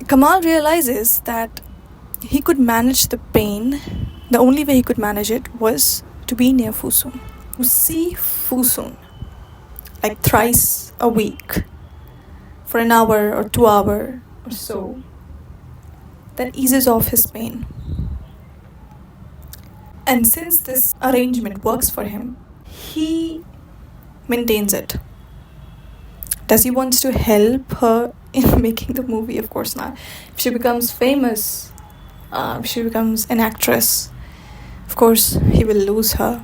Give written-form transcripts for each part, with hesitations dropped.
Kamal realizes that he could manage the pain. The only way he could manage it was to be near Fusun, to see Fusun like thrice a week for an hour or 2 hours or so. That eases off his pain. And since this arrangement works for him, he maintains it. Does he want to help her in making the movie? Of course not. If she becomes famous, if she becomes an actress, of course he will lose her.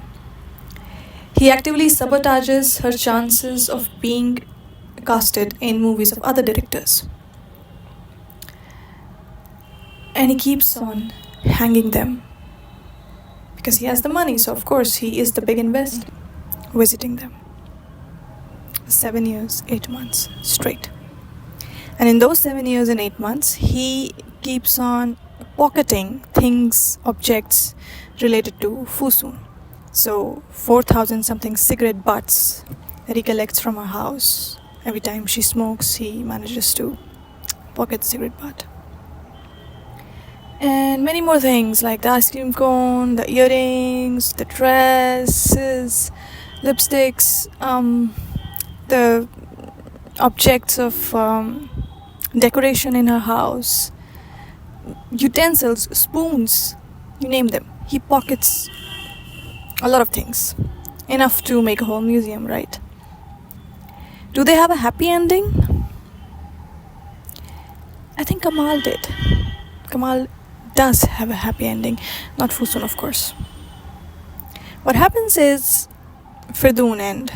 He actively sabotages her chances of being casted in movies of other directors. And he keeps on hanging them because he has the money, so of course he is the big investor, visiting them 7 years, 8 months straight. And in those 7 years and 8 months, he keeps on pocketing things, objects related to Fusun. So 4,000 something cigarette butts that he collects from her house. Every time she smokes, he manages to pocket the cigarette butt. And many more things like the ice cream cone, the earrings, the dresses, lipsticks, the objects of decoration in her house, utensils, spoons, you name them. He pockets a lot of things, enough to make a whole museum, right? Do they have a happy ending? I think Kamal did. Kamal does have a happy ending, not Fusun, of course. What happens is Firdun and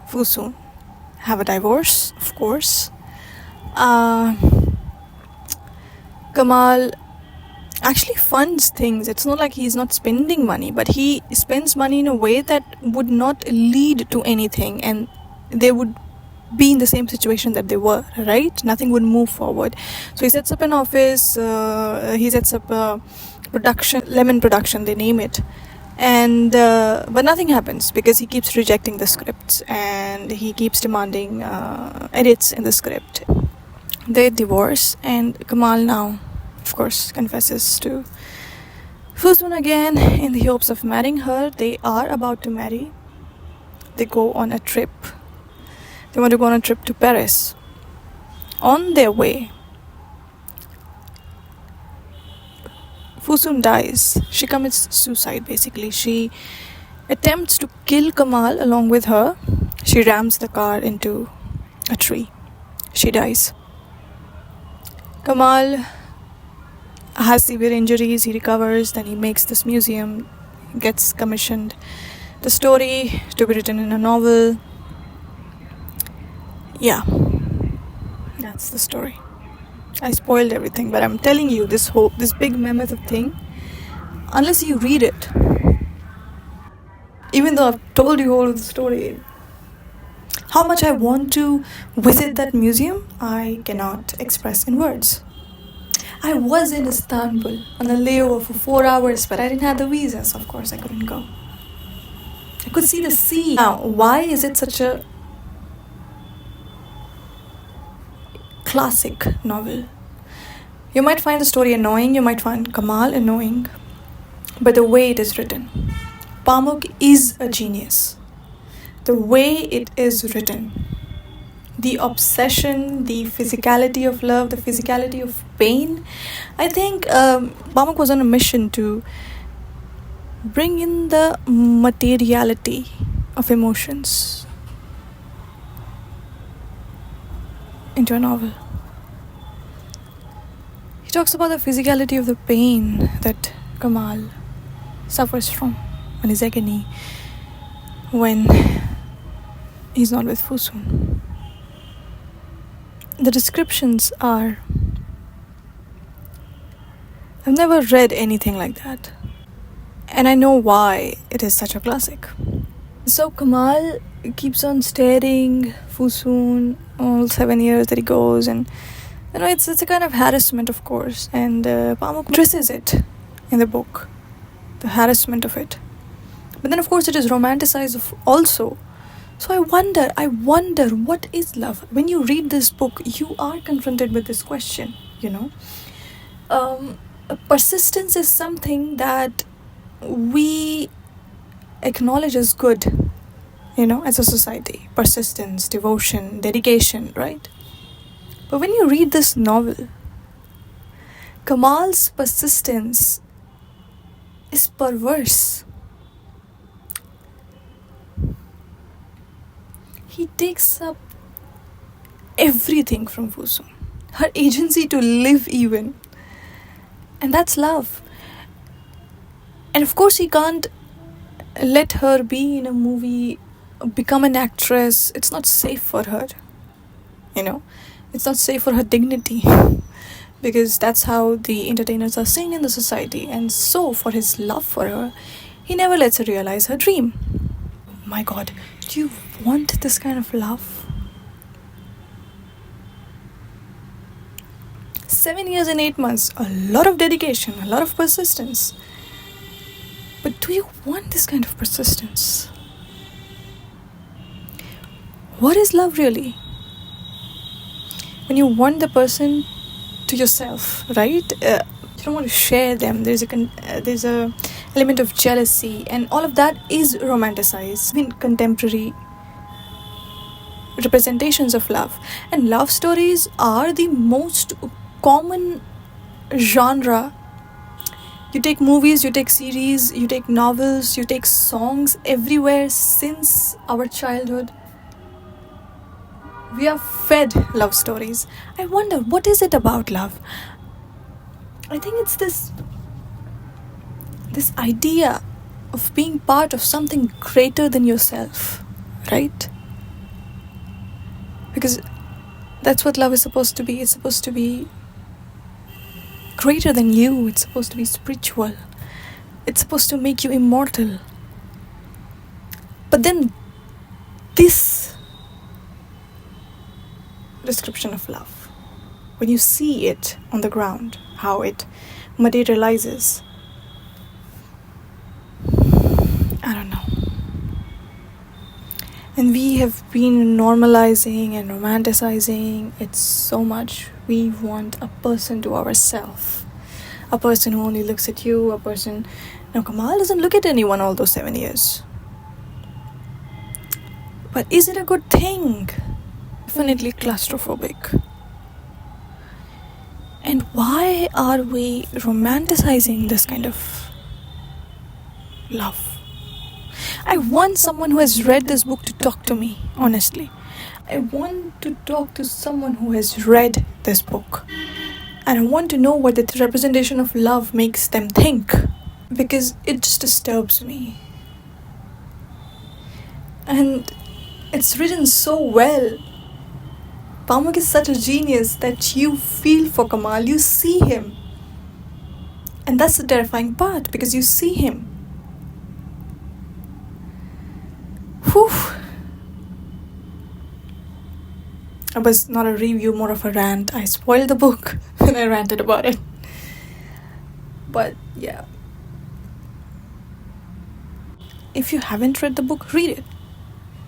Fusun have a divorce, of course. Kamal actually funds things. It's not like he's not spending money, but he spends money in a way that would not lead to anything, and they would be in the same situation that they were, right? Nothing would move forward. So he sets up an office, he sets up a production, lemon production, they name it. And but nothing happens because he keeps rejecting the scripts and he keeps demanding edits in the script. They divorce, and Kamal now, of course, confesses to Fusun again in the hopes of marrying her. They are about to marry. They go on a trip. They want to go on a trip to Paris. On their way, Fusun dies. She commits suicide, basically. She attempts to kill Kamal along with her. She rams the car into a tree. She dies. Kamal has severe injuries. He recovers. Then he makes this museum, gets commissioned the story to be written in a novel. Yeah, that's the story. I spoiled everything, but I'm telling you, this big mammoth of thing, unless you read it, even though I've told you all of the story, how much I want to visit that museum, I cannot express in words. I was in Istanbul on a layover for 4 hours, but I didn't have the visa, so of course I couldn't go. I could see the sea. Now, why is it such a classic novel? You might find the story annoying, you might find Kamal annoying, but the way it is written, Pamuk is a genius. The way it is written, the obsession, the physicality of love, the physicality of pain. I think Pamuk was on a mission to bring in the materiality of emotions into a novel. He talks about the physicality of the pain that Kamal suffers from on his agony when he's not with Fusun. The descriptions are... I've never read anything like that. And I know why it is such a classic. So Kamal keeps on staring Fusun all 7 years that he goes, and you know, it's a kind of harassment, of course, and Pamuk addresses it in the book, the harassment of it. But then of course it is romanticized also. So I wonder, what is love? When you read this book, you are confronted with this question. you know. um, Persistence is something that we acknowledge as good, as a society. Persistence, devotion, dedication, right? But when you read this novel, Kamal's persistence is perverse. He takes up everything from Fusum, her agency to live even. And that's love. And of course, he can't let her be in a movie, become an actress. It's not safe for her, It's not safe for her dignity. Because that's how the entertainers are seen in the society. And so, for his love for her, he never lets her realize her dream. My God, do you want this kind of love? 7 years and 8 months, a lot of dedication, a lot of persistence. But do you want this kind of persistence? What is love really? When you want the person to yourself, right? You don't want to share them. There's a element of jealousy, and all of that is romanticized in contemporary representations of love. And love stories are the most common genre. You take movies, you take series, you take novels, you take songs, everywhere since our childhood. We are fed love stories. I wonder, what is it about love? I think it's this idea of being part of something greater than yourself, right? Because that's what love is supposed to be. It's supposed to be greater than you. It's supposed to be spiritual. It's supposed to make you immortal. But then this description of love, when you see it on the ground, how it materializes, I don't know. And we have been normalizing and romanticizing it so much. We want a person to ourselves, a person who only looks at you, a person. Now, Kamal doesn't look at anyone all those 7 years. But is it a good thing? Definitely claustrophobic. And why are we romanticizing this kind of love? I want someone who has read this book to talk to me, honestly. I want to talk to someone who has read this book. And I want to know what the representation of love makes them think. Because it just disturbs me. And it's written so well. Pamuk is such a genius that you feel for Kamal, you see him. And that's the terrifying part, because you see him. Whew. It was not a review, more of a rant. I spoiled the book when I ranted about it. But yeah. If you haven't read the book, read it.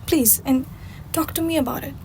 Please, and talk to me about it.